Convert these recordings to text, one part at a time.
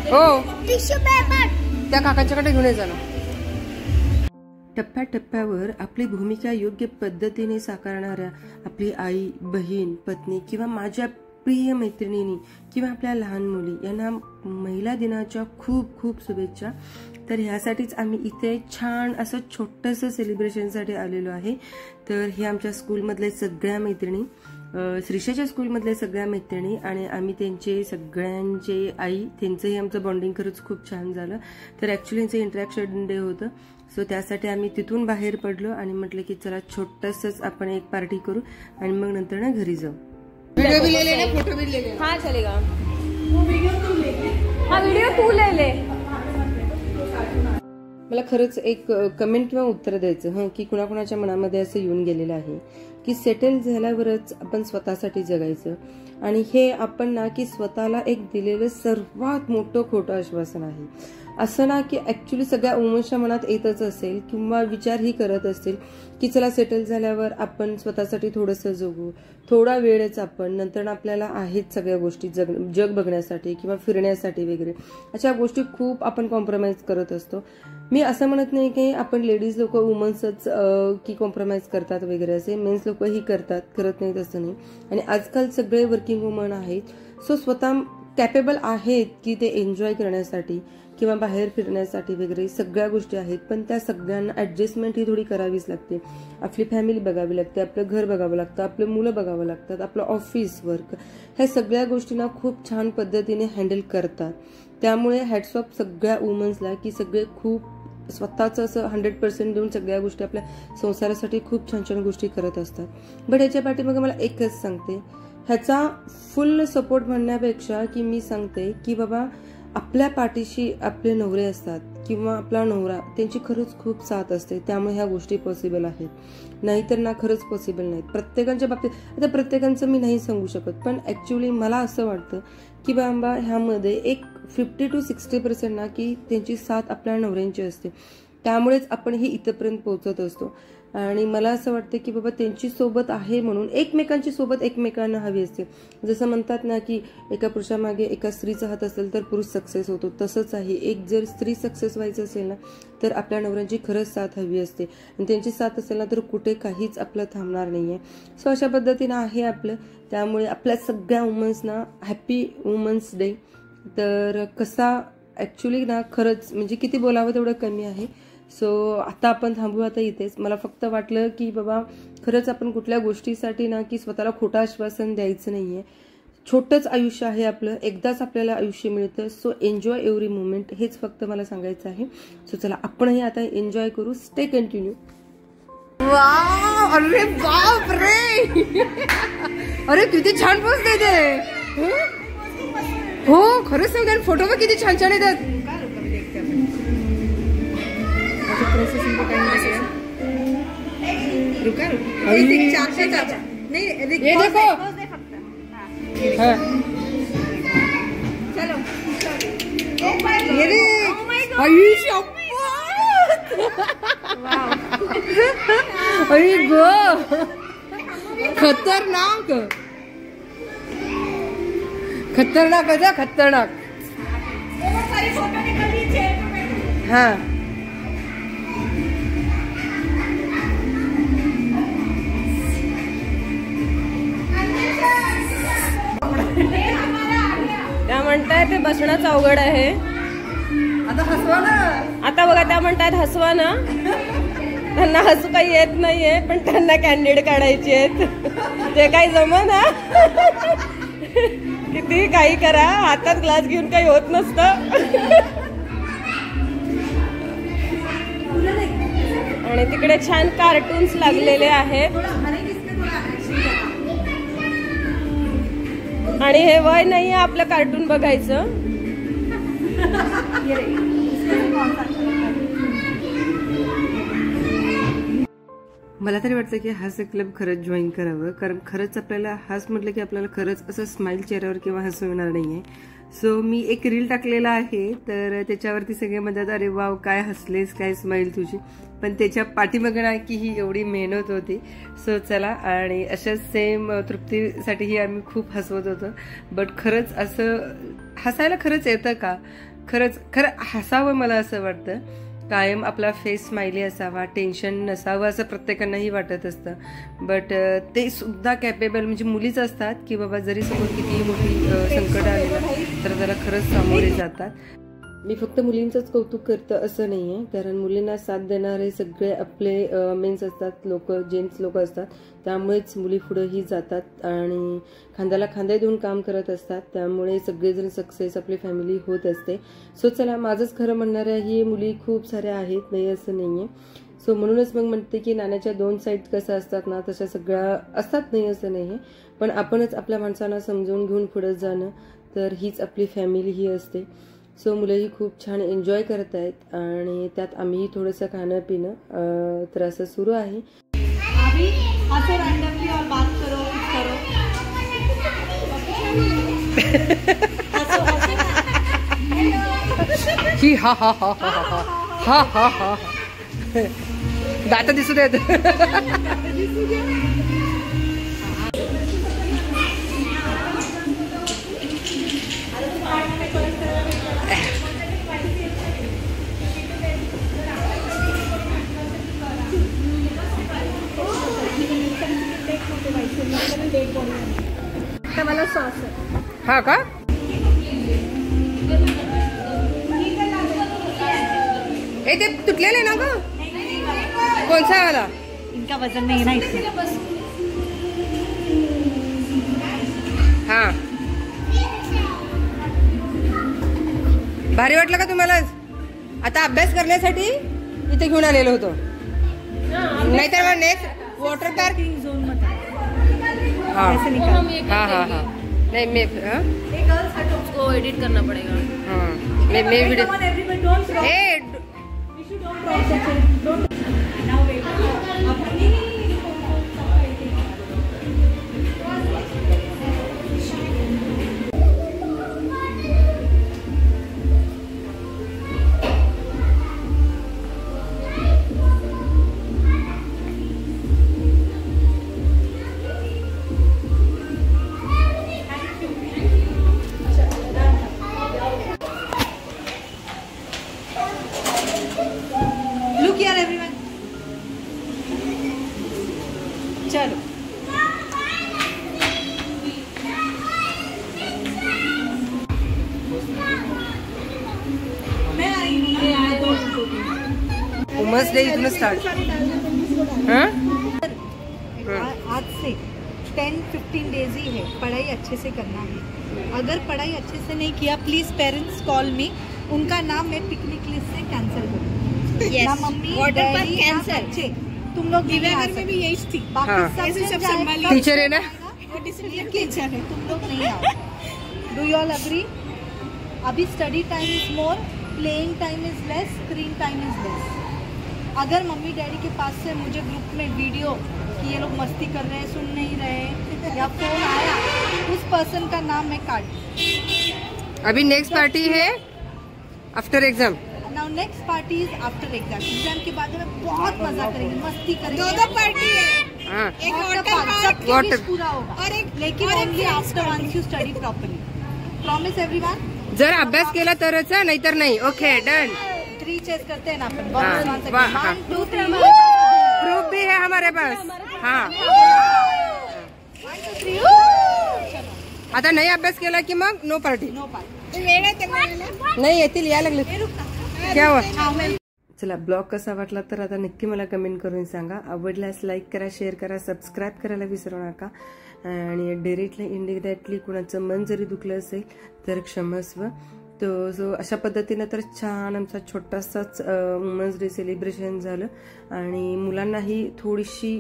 हो त्या काकांच्याकडे घेऊन जाणं. टप्प्याटप्प्यावर आपली भूमिका योग्य पद्धतीने साकारणाऱ्या आपली आई, बहीण, पत्नी किंवा माझ्या प्रिय मैत्रिणींनी किंवा आपल्या लहान मुली यांना महिला दिनाच्या खूप खूप शुभेच्छा. तर ह्यासाठीच आम्ही इथे छान असं छोटंसं सेलिब्रेशनसाठी आलेलो आहे. तर हे आमच्या स्कूलमधले सगळ्या मैत्रिणी, श्रीषाच्या स्कूलमधल्या सगळ्या मैत्रिणी आणि आम्ही त्यांचे सगळ्यांचे आई, त्यांचंही आमचं बॉन्डिंग खरंच खूप छान झालं. तर ऍक्च्युली यांचं इंटरॅक्शन डे होतं. सो त्यासाठी आम्ही तिथून बाहेर पडलो आणि म्हटलं की चला छोटंसंच आपण एक पार्टी करू आणि मग नंतर ना घरी जाऊ. वीडियो भी ले लेना, फोटो भी ले लेना. हाँ चलेगा. हाँ वीडियो तू ले ले. मला खरंच एक कमेंट किंवा उत्तर द्यायचं की कुणाकुणाच्या मनामध्ये असं येऊन गेलेलं आहे की सेटल झाल्यावरच आपण स्वतःसाठी जगायचं आणि हे आपण ना की स्वतःला एक दिलेलं सर्वात मोठं खोटं आश्वासन आहे. असं ना की ऍक्च्युली सगळ्या वुमन्सच्या मनात येतच असेल किंवा विचारही करत असतील की चला सेटल झाल्यावर आपण स्वतःसाठी थोडंसं जगू, थोडा वेळच आपण, नंतर आपल्याला आहेत सगळ्या गोष्टी जग बघण्यासाठी किंवा फिरण्यासाठी वगैरे अशा गोष्टी खूप आपण कॉम्प्रोमाइज करत असतो. मी असं म्हणत नाही की आपण लेडीज लोक वुमन्सच की कॉम्प्रोमाइज करतात वगैरे, असे मेन्स लोकही करत नाहीत असं नाही. आणि आजकाल सगळे वर्किंग वुमन आहेत, सो स्वतः कॅपेबल आहेत की ते एन्जॉय करण्यासाठी किंवा बाहेर फिरण्यासाठी वगैरे सगळ्या गोष्टी आहेत. पण त्या सगळ्यांना ऍडजस्टमेंट ही थोडी करावीच लागते. आपली फॅमिली बघावी लागते, आपलं घर बघावं लागतं, आपलं मुलं बघावं लागतात, आपलं ऑफिस वर्क, ह्या सगळ्या गोष्टींना खूप छान पद्धतीने हँडल करतात. त्यामुळे हॅट्स ऑफ सगळ्या वुमन्सला की सगळे खूप स्वतःचं असं 100% देऊन सगळ्या गोष्टी आपल्या संसारासाठी खूप छान छान गोष्टी करत असतात. बट ह्याच्या पाठीमागे मला एकच सांगते, ह्याचा फुल सपोर्ट म्हणण्यापेक्षा की मी सांगते की बाबा आपल्या पाठीशी आपले नवरे असतात किंवा आपला नवरा, त्यांची खरंच खूप साथ असते. त्यामुळे ह्या गोष्टी पॉसिबल आहेत, नाहीतर ना खरंच पॉसिबल नाहीत प्रत्येकाच्या बाबतीत. आता प्रत्येकांचं मी नाही सांगू शकत, पण ऍक्च्युली मला असं वाटतं की बाबा ह्यामध्ये एक 50 to 60% ना की त्यांची साथ आपल्या नवऱ्यांची असते. त्यामुळेच आपण ही इथपर्यंत पोहोचत असतो. आणि मला असं वाटतं की बाबा त्यांची सोबत आहे म्हणून एकमेकांची सोबत एकमेकांना हवी असते. जसं म्हणतात ना की एका पुरुषामागे एका स्त्रीचा हात असेल तर पुरुष सक्सेस होतो, तसंच आहे. एक जर स्त्री सक्सेस व्हायचं असेल ना तर आपल्या नवऱ्यांची खरंच साथ हवी असते आणि त्यांची साथ असेल ना तर कुठे काहीच आपलं थांबणार नाहीये. सो अशा पद्धतीनं आहे आपलं. त्यामुळे आपल्या सगळ्या वुमन्सना हॅपी वुमन्स डे. तर कसा ऍक्च्युली ना खरंच म्हणजे किती बोलावं तेवढं कमी आहे. सो आता आपण थांबू आता इथेच. मला फक्त वाटलं की बाबा खरंच आपण कुठल्या गोष्टीसाठी ना की स्वतःला खोटं आश्वासन द्यायचं नाहीये. छोटंच आयुष्य आहे आपलं, एकदाच आपल्याला आयुष्य मिळतं. सो एन्जॉय एव्हरी मोमेंट, हेच फक्त मला सांगायचं आहे. सो चला आपणही आता एन्जॉय करू. Stay continue. वाव, अरे बाप रे, अरे किती छान पोज देते. हो खरंच सांगते, फोटो पण किती छान छान येतात. ये देखो, अरे गो खतरनाक खतरनाक है, खतरनाक. हाँ त्या म्हणताय ते बसणंच अवघड आहे. आता हसवा ना. आता बघा त्या म्हणतात हसवा ना. त्यांना हसू काही येत नाहीये पण त्यांना कॅन्डिड काढायची आहेत. ते काही जमना. किती काही करा, हातात ग्लास घेऊन काही होत नसतं. आणि तिकडे छान कार्टून्स लागलेले आहेत. आणि हे वय नाहीये आपलं कार्टून बघायचं. मला तरी वाटतं की हास्य क्लब खरंच जॉईन करावं, कारण खरंच आपल्याला हास म्हटलं की आपल्याला खरंच असं स्माइल चेहऱ्यावर किंवा हसू येणार नाहीये. सो मी एक रील टाकलेला आहे, तर त्याच्यावरती सगळे म्हणतात अरे वाव काय हसलेस, काय स्माइल तुझी. पण त्याच्या पाठीमागं की ही एवढी मेहनत होती. सो चला, आणि अशाच सेम तृप्तीसाठीही आम्ही खूप हसवत होतो. बट खरंच असं हसायला खरंच येतं का, खरं हसावं मला असं वाटतं. कायम आपला फेस स्माइली असावा, टेन्शन नसावं असं प्रत्येकांनाही वाटत असतं. बट ते सुद्धा कॅपेबल म्हणजे मुलीच असतात की बाबा जरी समोर कितीही मोठी संकट आलेलं तर त्याला खरंच सामोरे जातात. मी फक्त मुलींचंच कौतुक करतं असं नाही आहे, कारण मुलींना साथ देणारे सगळे आपले मेन्स असतात, जेंट्स लोक असतात. त्यामुळेच मुली पुढेही जातात आणि खांद्याला खांदे देऊन काम करत असतात. त्यामुळे सगळेजण सक्सेस आपली फॅमिली होत असते. सो चला, माझंच खरं म्हणणाऱ्या ही मुली खूप साऱ्या आहेत, नाही असं नाही आहे. सो म्हणूनच मग म्हणते की नाण्याच्या दोन साईड कसं असतात ना, तशा सगळ्या असतात, नाही असं नाही आहे. पण आपणच आपल्या माणसांना समजून घेऊन पुढे जाणं, तर हीच आपली फॅमिली ही असते. सो मुलंही खूप छान एन्जॉय करत आहेत आणि त्यात आम्हीही थोडंसं खाणं पिणं तर असं सुरू आहे. ही हा हा हा हा हा हा हा हा दात दिसू देत. मला सॉस हा का? ते तुटलेले ना ग? कोणसा वाला? इनका वजन नहीं है ना इसमें. हा, भारी वाटलं का तुम्हाला? आता अभ्यास करण्यासाठी इथे घेऊन आलेलो होतो, नाहीतर मग नेक्स्ट वॉटर पार्क जोन मत हाँ हाँ हाँ हाँ नहीं मैं उसको एडिट करना पड़ेगा. हाँ मैं वीडियो चलो. वुमेन्स डे इथून स्टार्ट. आज से 10-15 डेज ही है, पढ़ाई अच्छे से करना है. अगर पढ़ाई अच्छे से नहीं किया, प्लीज पेरेंट्स कॉल मी. उनका नाम मैं पिकनिक लिस्ट से कैंसिल करूँ. ना मम्मी डैडी कैंसिल. तुम लोग में भी यही थी. बाकी सब टीचर है ना, डिसिप्लिन टीचर है, तुम लोग नहीं आओ. Do you all agree? अभी study time is more, playing time is less, screen time is less. अगर मम्मी डैडी के पास से मुझे ग्रुप में वीडियो कि ये लोग मस्ती कर रहे हैं, सुन नहीं रहे, या फोन आया, उस पर्सन का नाम मैं काट. अभी नेक्स्ट पार्टी है after exam. Now next party is after exam. Exam के बाद में बहुत मजा करेंगे, मस्ती करेंगे. दो पार्टी है, हाँ, एक वाटर वाटर पूरा होगा और एक लेकिन only after once you study properly. Promise everyone. जर अभ्यास केला तरच, नाहीतर नाही. Okay done. 3 चेस करते हैं ना अपन. हाँ, 1 2 3. प्रूफ भी है हमारे पास. हाँ, 1 2 3. आता नाही अभ्यास केला की मग नो पार्टी. No party. नाही येतील, या लागले. क्या हुआ? चला, ब्लॉग कसा वाटला तर आता नक्की मला कमेंट करून सांगा. आवडल्यास लाईक करा, शेअर करा, सबस्क्राईब करायला विसरू नका. आणि डायरेक्टली इनडायरेक्टली कुणाचं मन जरी दुखलं असेल तर क्षमस्व. तो सो अशा पद्धतीनं तर छान आमचा छोटासाच वुमन्स डे सेलिब्रेशन झालं. आणि मुलांनाही थोडीशी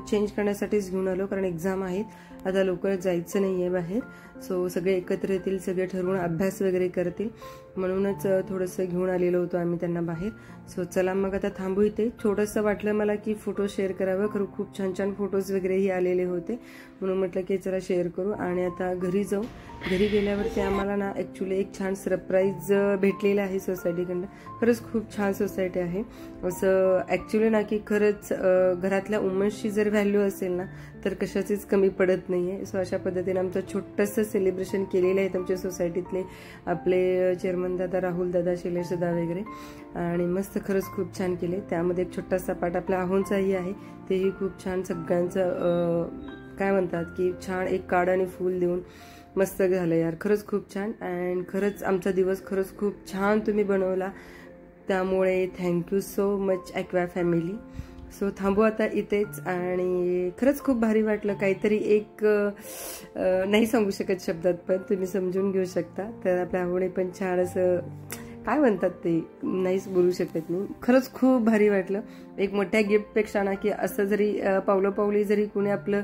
चेंज करण्यासाठीच घेऊन आलो, कारण एक्झाम आहेत, आता लवकर जायचं नाही आहे बाहेर. सो सगळे एकत्र येतील, सगळे ठरवून अभ्यास वगैरे करतील, म्हणूनच थोडंसं घेऊन आलेलो होतो आम्ही त्यांना बाहेर. सो चला मग आता थांबू इथे. छोटंसं वाटलं मला की फोटो शेअर करावं, खरं खूप छान छान फोटोज वगैरेही आलेले होते, म्हणून म्हटलं की चला शेअर करू. आणि आता घरी जाऊ. घरी गेल्यावरती आम्हाला ना ॲक्च्युली एक छान सरप्राईज भेटलेलं आहे सोसायटीकडनं. खरंच खूप छान सोसायटी आहे. असं ॲक्च्युली ना की खरंच घरातल्या वुमन्सची जर व्हॅल्यू असेल ना तर कशाचीच कमी पडत नाही आहे. सो अशा पद्धतीने आमचं छोटंसं सेलिब्रेशन केलेले आहेत आमच्या सोसायटीतले आपले चेअरमन दादा, राहुल दादा, शैलेश दादा वगैरे, आणि मस्त खरंच खूप छान केले. त्यामध्ये एक छोटासा पाठ आपल्या आहोंचाही आहे, तेही खूप छान सगळ्यांचं काय म्हणतात की छान एक कार्ड आणि फूल देऊन मस्त झालं यार. खरंच खूप छान. अँड खरंच आमचा दिवस खरंच खूप छान तुम्ही बनवला, त्यामुळे thank you so much aqua family. So थांबू आता इथेच. आणि खरंच खूप भारी वाटलं. काहीतरी एक नाही सांगू शकत शब्दात, पण तुम्ही समजून घेऊ शकता. तर आपल्या आवडे पण छान असं काय म्हणतात ते नाहीच बोलू शकत मी. खरंच खूप भारी वाटलं. एक मोठ्या गिफ्टपेक्षा ना की असं जरी पावलोपावली जरी कुणी आपलं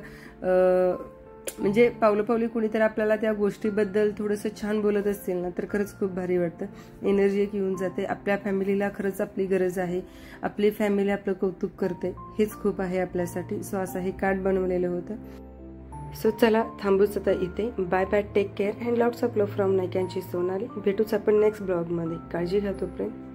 म्हणजे पावलोपावली कुणीतरी आपल्याला त्या गोष्टीबद्दल थोडंसं छान बोलत असतील ना, तर खरंच खूप भारी वाटतं. एनर्जी एक येऊन जाते. आपल्या फॅमिलीला खरंच आपली गरज आहे. आपली फॅमिली आपलं कौतुक करते, हेच खूप आहे आपल्यासाठी. सो असं हे कार्ड बनवलेलं होतं. सो चला थांबूच आता इथे. Bye bye, take care and lots of love from नायकांची सोनाली. भेटूच आपण नेक्स्ट ब्लॉगमध्ये. काळजी घ्या तोपर्यंत.